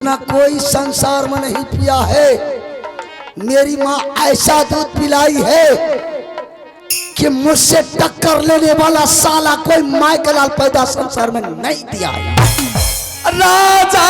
जितना कोई संसार में नहीं पिया है। मेरी माँ ऐसा दूध पिलाई है कि मुझसे टक्कर लेने वाला साला कोई माय का लाल पैदा संसार में नहीं दिया है। राजा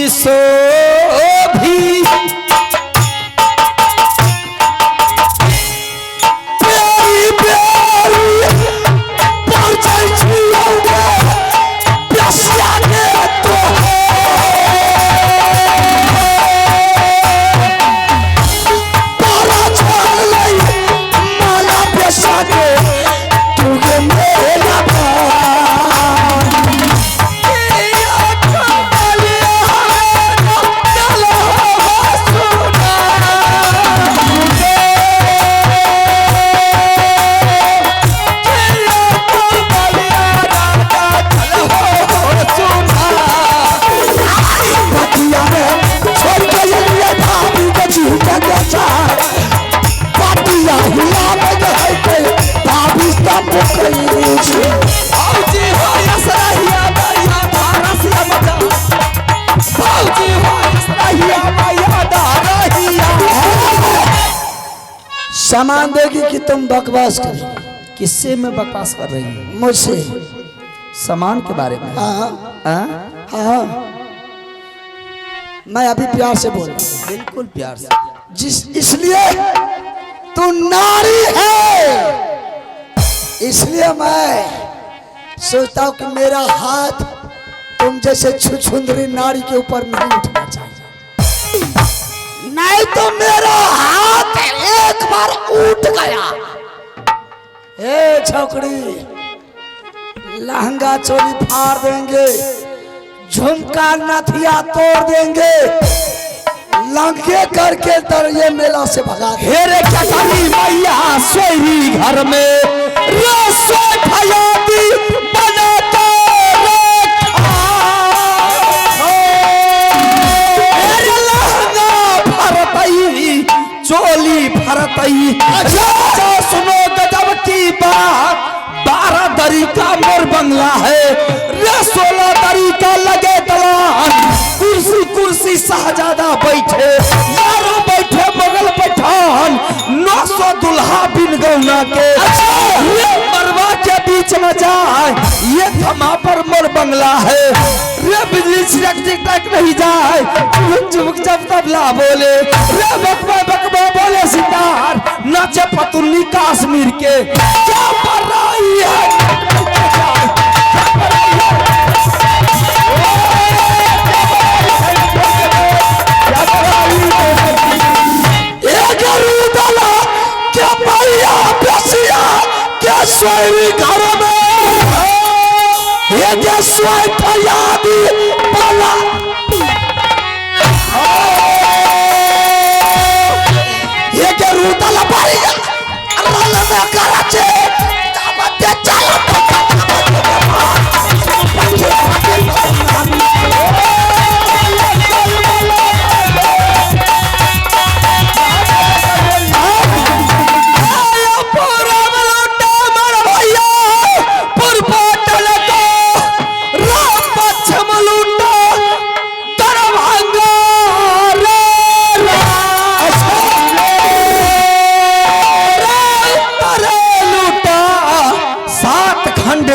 सो भी प्यारी प्यारी परछाई छूओगे प्यासिया ने तो पाला छोड़ लाई माला प्यासा के तुझे मेरा सामान देगी कि तुम बकवास करोगी? किससे मैं बकवास कर रही हूँ? मुझसे। सामान के बारे में? हाँ हाँ, मैं अभी प्यार से बोल रहा हूँ। बिल्कुल प्यार से। इसलिए तू नारी है, इसलिए मैं सोचता हूँ कि मेरा हाथ तुम जैसे छुछुंदरी नारी के ऊपर नहीं उठना चाहिए, नहीं तो मेरा हाथ एक बार उठ गया। ए छोकरी, लहंगा चोली फाड़ देंगे, झुमका नथिया तोड़ देंगे, लंके करके दरिये मेला से भगा दे। हेरे चटनी मैया सोई घर में रसोई खयाती बनाता चोली भरतई। सुनो गजब की बात, 12 दरी का मोर बंगला है रे, 16 दरी का लगे दलान, कुर्सी कुर्सी शाहजादा बैठे, यारों बैठे मुगल पठान, 900 दुल्हा बिन गौना के रे, मरवा के बीच में जाए ये थमा पर मोर बंगला है रे, बिजली छिड़क नहीं जाए, चुमुक जब तबला बोले रे, बकवा बकवा बोले सितार, नाचे पतुल्ली काश्मीर के, क्या पर रही है क्या भैया बसिया क्या सोई घर में ये क्या सोई फयादी पाला ये क्या रूदला भैया अल्लाह में कराचे ताबते चला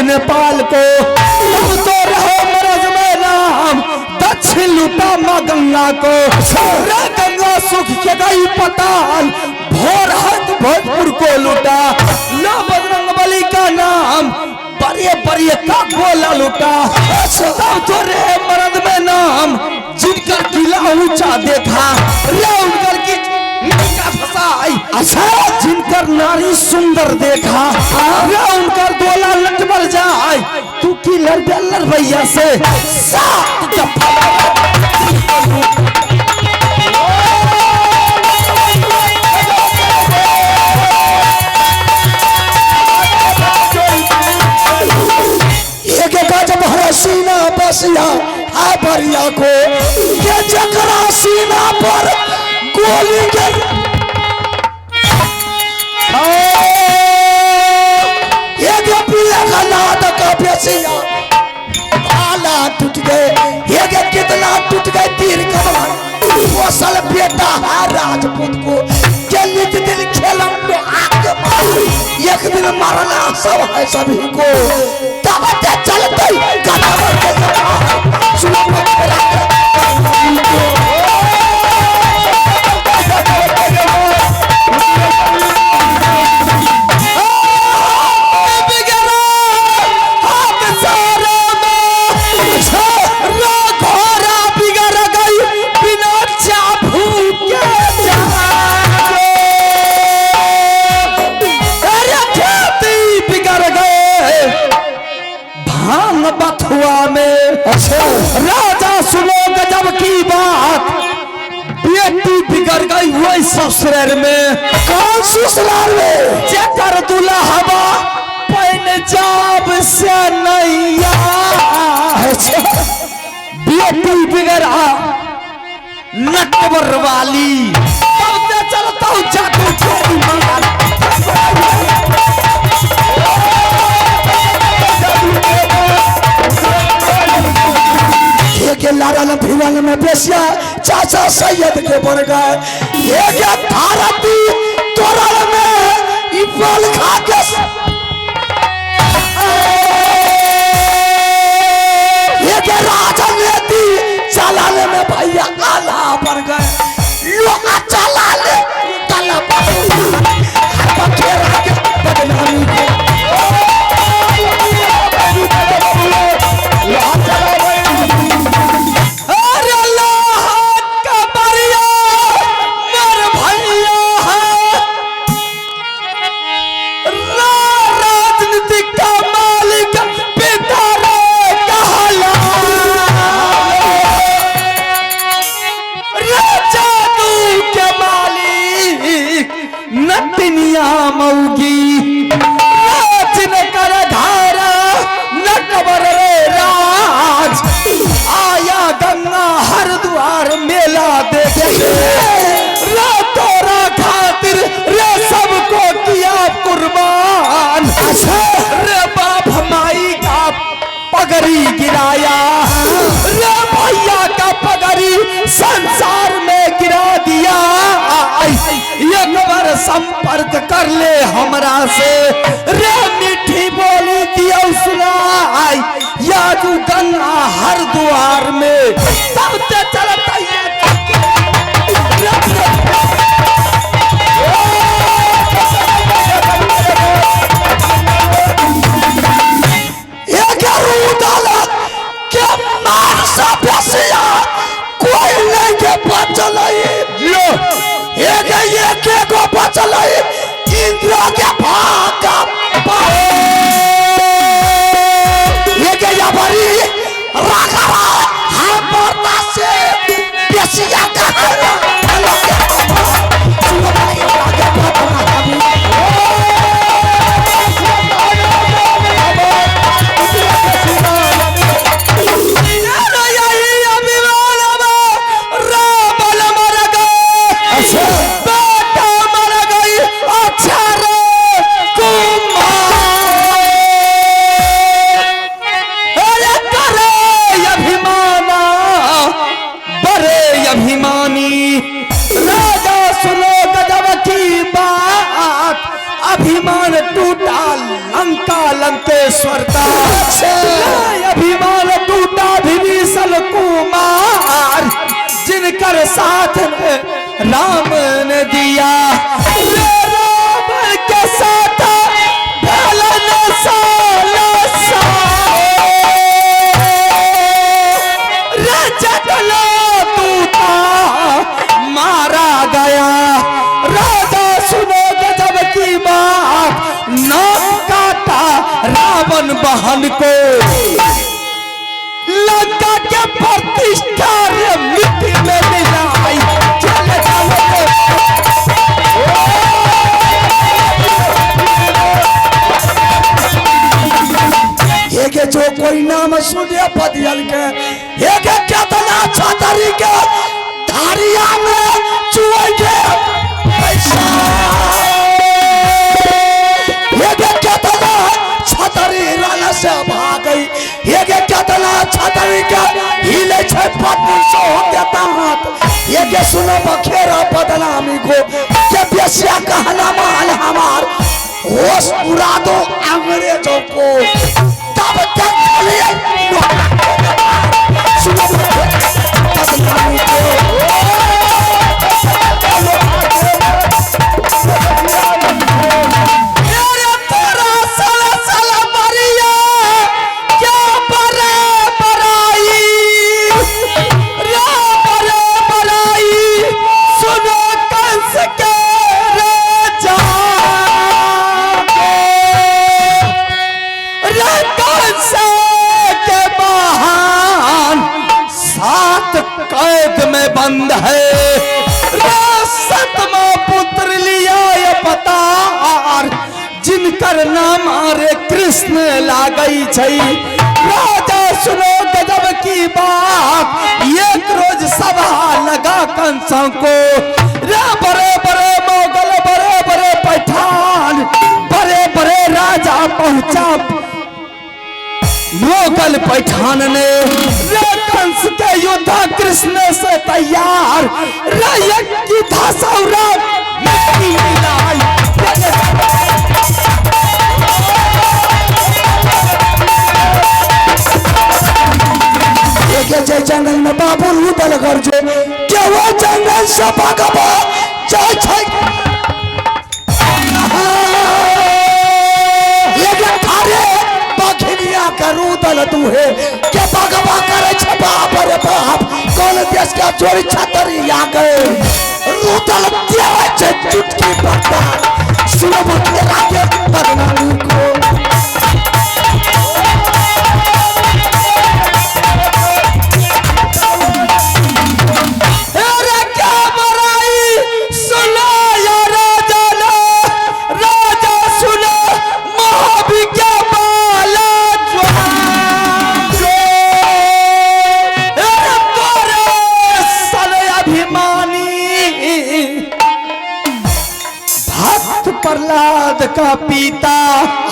नेपाल को तो रहो मरज में राम, दक्षिण लूटा माँ गंगा को रे, गंगा सुख के गई पताल, भोर हद भोजपुर को लूटा ना, बजरंग बली का नाम बड़े बड़े का गोला लूटा, तब तो रहे मरद में नाम, जिनका किला ऊंचा देखा रे, उनकर की फसाई, अच्छा जिनकर नारी सुंदर देखा रे, उनकर गोला लटमल जाए, तू की लड़ भैया से साथ दफा गोली के एक पीला का नाद का पेशिया भाला टूट गए, एक कितना टूट गए तीर कमला। वो सल बेटा है राजपूत को के नित दिन खेला तो आगे मार, एक दिन मारना सब है सभी को। तब ते चलते कदम के सुनो बथुआ में राजा सुनो गजब की बात, बेटी बिगड़ गई वही ससुराल में। कौन ससुराल में? जेकर दुल्हबा पंजाब से नैया, बेटी बिगड़ा नटवर वाली। तब से चलता हूँ जादू तेरी मार। के लारा भिवन में बेसिया चाचा सैयद के बढ़ गए, ये के भारती तोरल में इबल खा के ये के राजा नेती चलाने में भैया आला बढ़ गए, लोग चलाने तला पर पखेर के बदनामी को मऊगी राजन कर धारा नटवर रे राज, आया गंगा हरिद्वार मेला देखे रे, तोरा खातिर रे सबको किया कुर्बान। रे बाप माई का पगड़ी गिराया, रे भैया का पगड़ी संसार में गिरा दिया। एक बार संपर्क कर ले हमरा से, रे मीठी बोली दियो सुनाई, यादू गंगा हरिद्वार में। तब ते चलता कोई नहीं के बचल एक को बचल इंद्र के भाग ये के बड़ी राघव हर पर्दा से बेसिया का अभिमान टूटा लंका लंकेश्वर का, अभिमान टूटा विभीषण कुमार, जिनकर साथ राम ने दिया। रावण के साथ मारा गया। राजा सुनो गजब की बात, नाक काटा रावण बहन को, लंका के प्रतिष्ठा मिट्टी में मिलाई। चले ये जो कोई नाम सुने पदियल के, ये कितना अच्छा तरीके धारिया में चुए छतरी के हिले छे पत्नी सो देता हाथ ये के सुनो बखेरा बदनामी को के बेसिया कहना माल हमार होश उड़ा दो अंग्रेजों को तब तक लिए सुनो बदनामी को कैद में बंद है सतमा पुत्र लिया ये पतार जिनकर नाम आरे कृष्ण लागई छई राजा सुनो गजब की बात एक रोज सभा लगा कंसों को रे बड़े बड़े मोगल बड़े बड़े पठान बड़े बड़े राजा पहुंचा मोगल पठान ने कंस के युद्ध कृष्ण से तैयार रायक की धासौरा मिट्टी मिलाई जय जंगल में बाबू रूदल गर्जो के वो जंगल से भागबो जय छै रूदल तुहे के भगवा करे छ बाप रे बाप कौन देश का चोरी छतरी आ गए रूदल देवे छ चुटकी पत्ता सुनो तेरा के बदनामी को अरे क्या बड़ाई सुनो या राजा सुनो महाविज्ञान प्रहलाद का पिता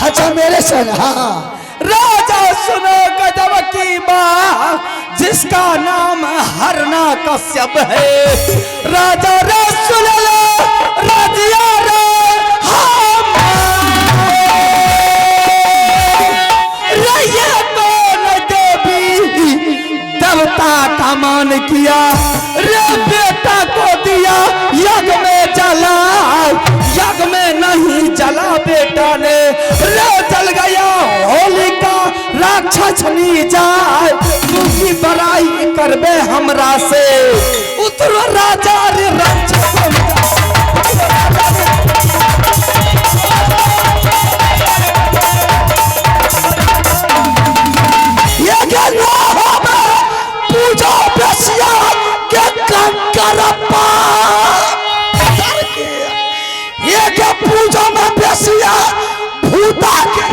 अच्छा मेरे सन हाँ राजा सुनो गजब की बात जिसका नाम हरना कश्यप है राजा रे सुन लो राजिया रे ये कौन देवी देवता का मान किया रे बेटा को दिया यज्ञ में जला यज्ञ में नहीं जला बेटा ने रे जल गया होलिका राक्षस नी जाए तुझी बड़ाई करबे हमरा से उतर राजा रे राक्षस ये के पूजा बेसिया के कंकरप्पा ये के पूजा में बेसिया भूता के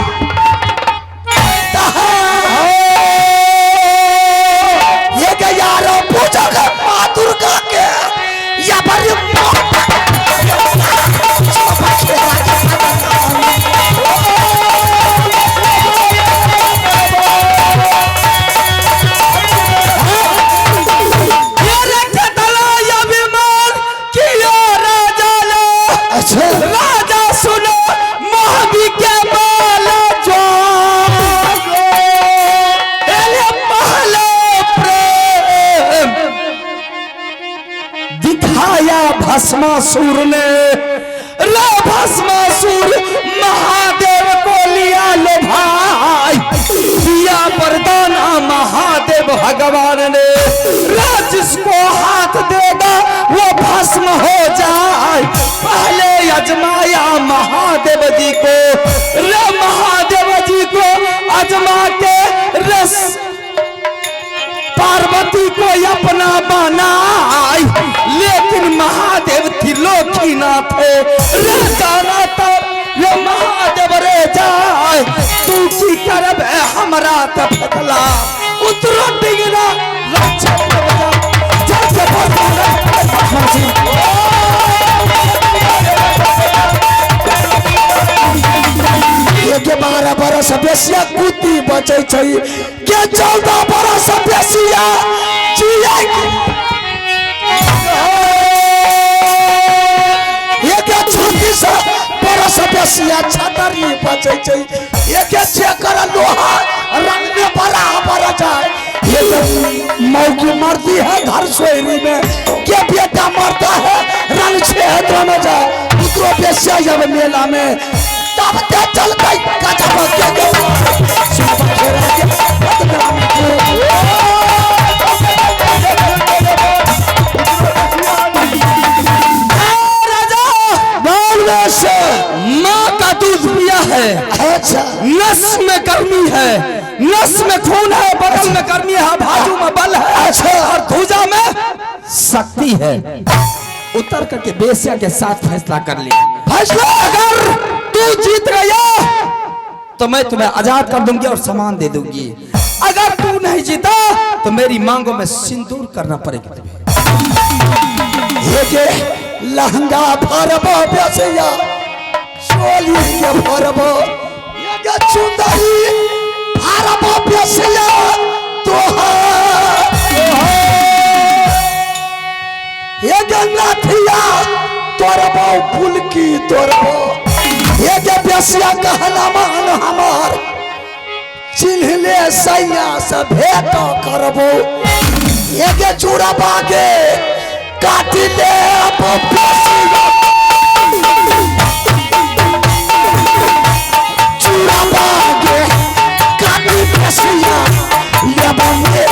ये के यारो पूजा के मां दुर्गा के या बड़ी राजा सुनो महाविज्ञ बाला जो पहले प्रेम दिखाया भस्मासुर ने रे भस्मासुर महादेव को लिया लो भाई दिया वरदान महादेव भगवान ने जिसको हाथ देगा वो भस्म हो जाए पहले अजमाया महादेव जी को रे महादेव जी को अजमा के रस पार्वती को अपना बनाई लेकिन महादेव त्रिलोकीनाथ रे जाना तो ये महादेव रे जाए तू की करब हमरा तफला उतरो डिगना रक्षा के 12 बरस बेसिया कुत्ती बचे छै के 14 बरस बेसिया जिया एक 36 बरस बेसिया छतरी बचे छै एक चेकर लोहा रंग में बराबर जाए ये तो मौकी मरती है घर सोयरी में के बेटा मरता है रंग क्षेत्र में जाए दूसरों बेसिया जब मेला में तब ते चल गई गजब के माँ का दूध पिया है। अच्छा नस में गर्मी है, नस में खून है, बगल में गर्मी है, बाजू में बल है, अच्छा और भुजा में शक्ति है। उतर करके बेसिया के साथ फैसला कर लिया। फैसला अगर तू जीत गया तो मैं तुम्हें आजाद कर दूंगी और सामान दे दूंगी। अगर तू नहीं जीता तो मेरी मांगों में सिंदूर करना पड़ेगा तुम्हें। ये के लहंगा भरबो बेसिया चोली के भरबो ये के चुंदरी भरबो बेसिया ये के नाथिया तोरबो फुलकी तोरबो ये के बेसिया कहना मान हमार चिन्ह ले सैया से भेंट करबो ये के चूड़ा बागे काटी ले चूड़ा बागे काटी बेसिया ले बंदे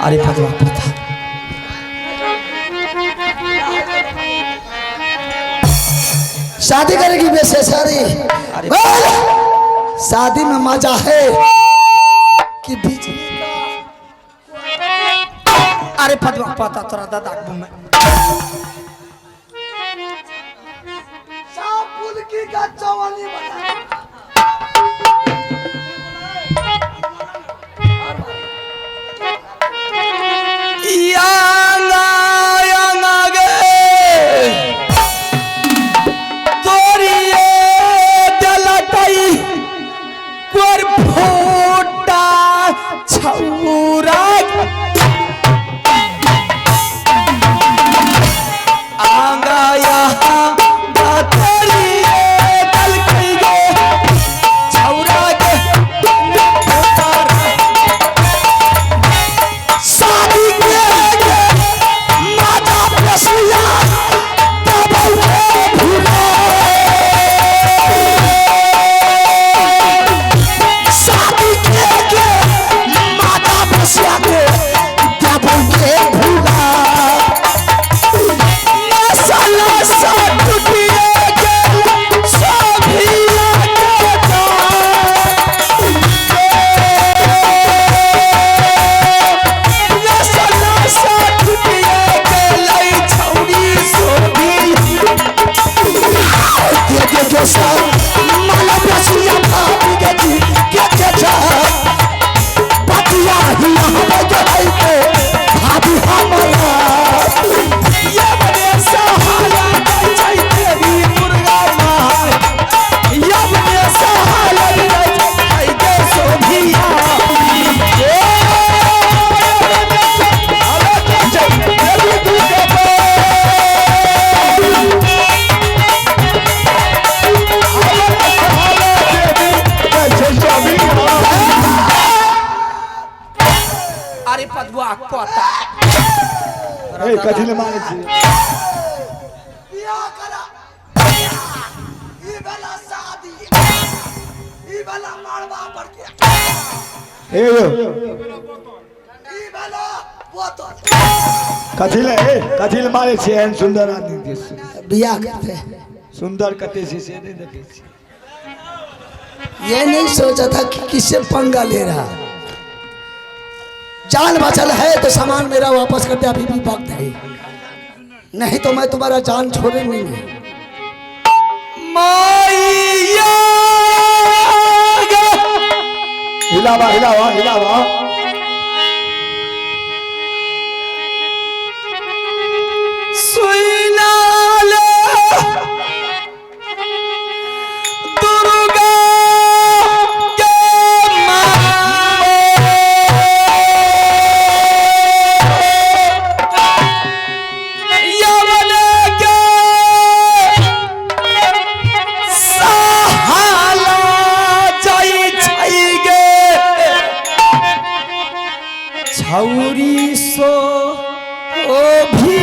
अरे भगवान पता शादी करेगी वैसे शादी शादी में मजा है कि बिजली का अरे भगवान पता तोरा दादा में की का चवानी बना आंगा यहाँ वाक पता ए कथिले मारे छी बियाह करा ई वाला शादी ई वाला मरवा पर के ए यो ई वाला बोतल कथिले मारे छी एहन सुंदर आदमी के बियाह करते सुंदर कते छी से नहीं देखे छी ये नहीं सोचा था कि किससे पंगा ले रहा। जान बचल है तो सामान मेरा वापस कर दे, अभी भी वक्त है, नहीं तो मैं तुम्हारा जान छोड़े नहीं। माया हिलावा हिलावा हिलावा सुनाले दुर्गा के यवन के सहाला जाई छै गे छौरी सो ओ भी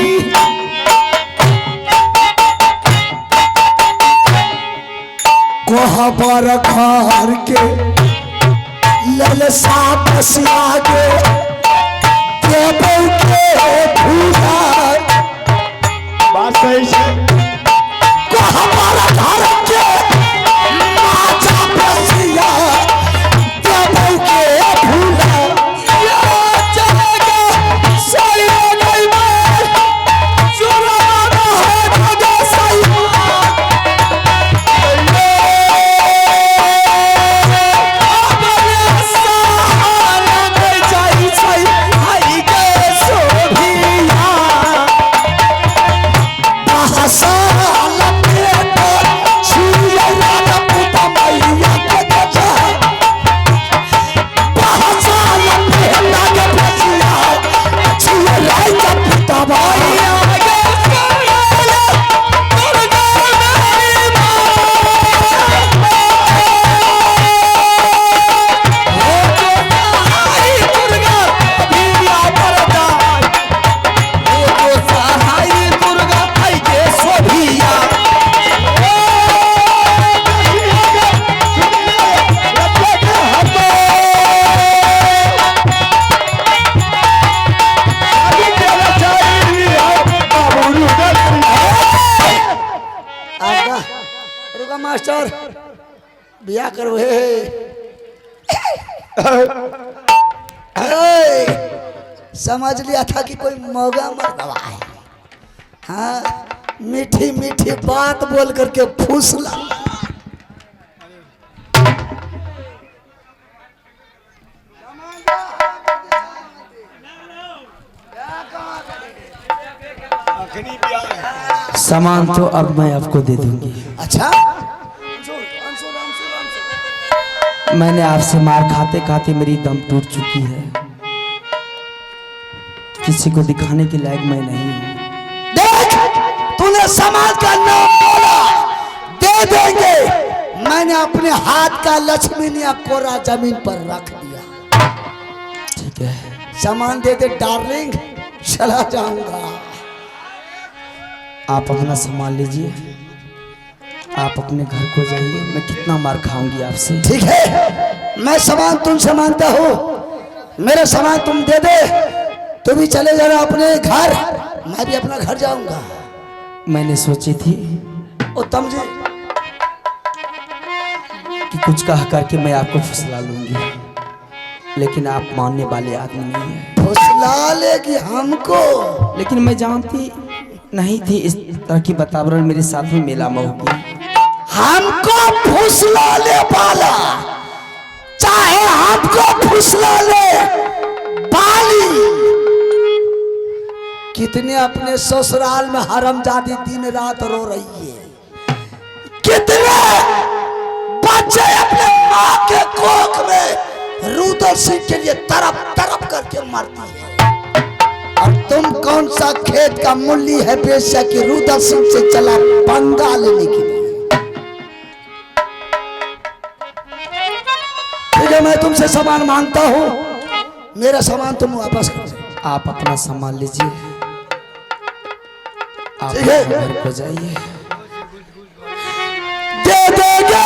कोहबर घर के ललसा बसिया के देवों के भूला बात सही है कोहबर घर के माचा बसिया देवों के भूला या चलेगा सही नहीं मैं चुराना है जगह सही रुका मास्टर बिया करो हे समझ लिया था कि कोई मौगा मरदवा है। हाँ मीठी मीठी बात बोल करके फूसला सामान तो अब मैं आपको दे दूंगी। अच्छा मैंने आपसे मार खाते खाते मेरी दम टूट चुकी है, किसी को दिखाने के लायक मैं नहीं हूँ। देख तूने सामान का नाम बोला, दे देंगे। मैंने अपने हाथ का लक्ष्मी कोरा जमीन पर रख दिया। ठीक है सामान दे दे डार्लिंग, चला जाऊंगा। आप अपना सामान लीजिए, आप अपने घर को जाइए, मैं कितना मार खाऊंगी आपसे। ठीक है मैं सामान तुमसे मांगता हूँ, मेरा सामान तुम दे दे, तुम भी चले जाना अपने घर, मैं भी अपना घर जाऊंगा। मैंने सोची थी उत्तम जी कि कुछ कह करके मैं आपको फुसला लूंगी, लेकिन आप मानने वाले आदमी नहीं है। फुसला लेगी हमको? लेकिन मैं जानती नहीं थी इस तरह की वातावरण मेरे साथ में मेला में होगी। हमको फुसला ले वाला, चाहे हमको फुसला ले बाली, कितने अपने ससुराल में हरामजादी दिन रात रो रही है, कितने बच्चे अपने माँ के कोख में रुद्र सिंह के लिए तरफ तरफ करके मरती है। और तुम कौन सा खेत का मूली है बेचा कि रुद्र सिंह से चला पंगा लेने के लिए। ठीक है मैं तुमसे सामान मांगता हूँ, मेरा सामान तुम वापस कर दो। आप अपना संभाल लीजिए, आप ठीक है। अपने घर को जाइए। दे देंगे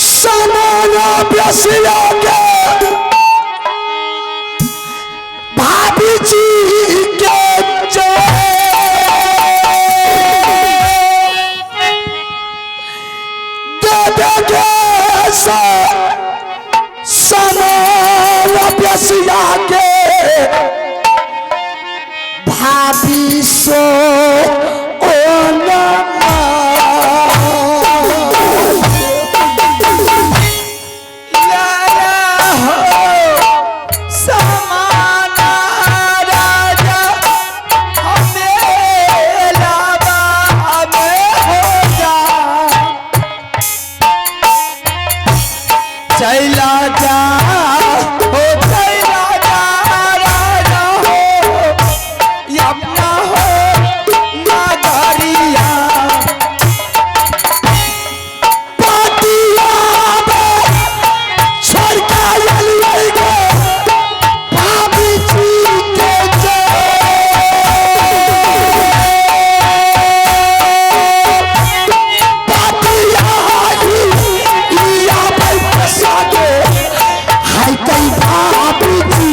समाना बेसिया के भाभी जी के दे देंगे समाना बेसिया के भाभी सो चला जा हो, चला जा राजा हो, ये अपना हो नागरिया। पाटिया में छोड़ के आइए गो भाभी जी के पाटिया या भाई फंसा दो हाय कई भाभी जी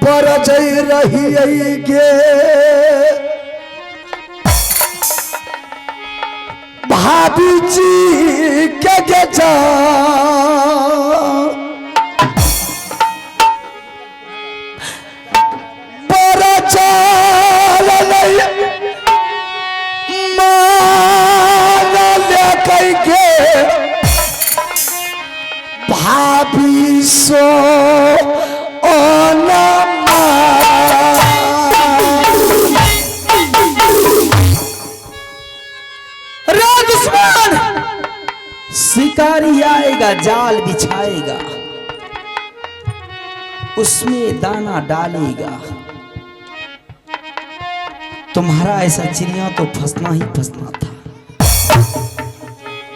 बरजई रही गे भाभी जी के जा बरचल मान ले के भाभी सो दुश्मन शिकारी आएगा, जाल बिछाएगा, उसमें दाना डालेगा। तुम्हारा ऐसा चिड़िया तो फंसना ही फंसना था।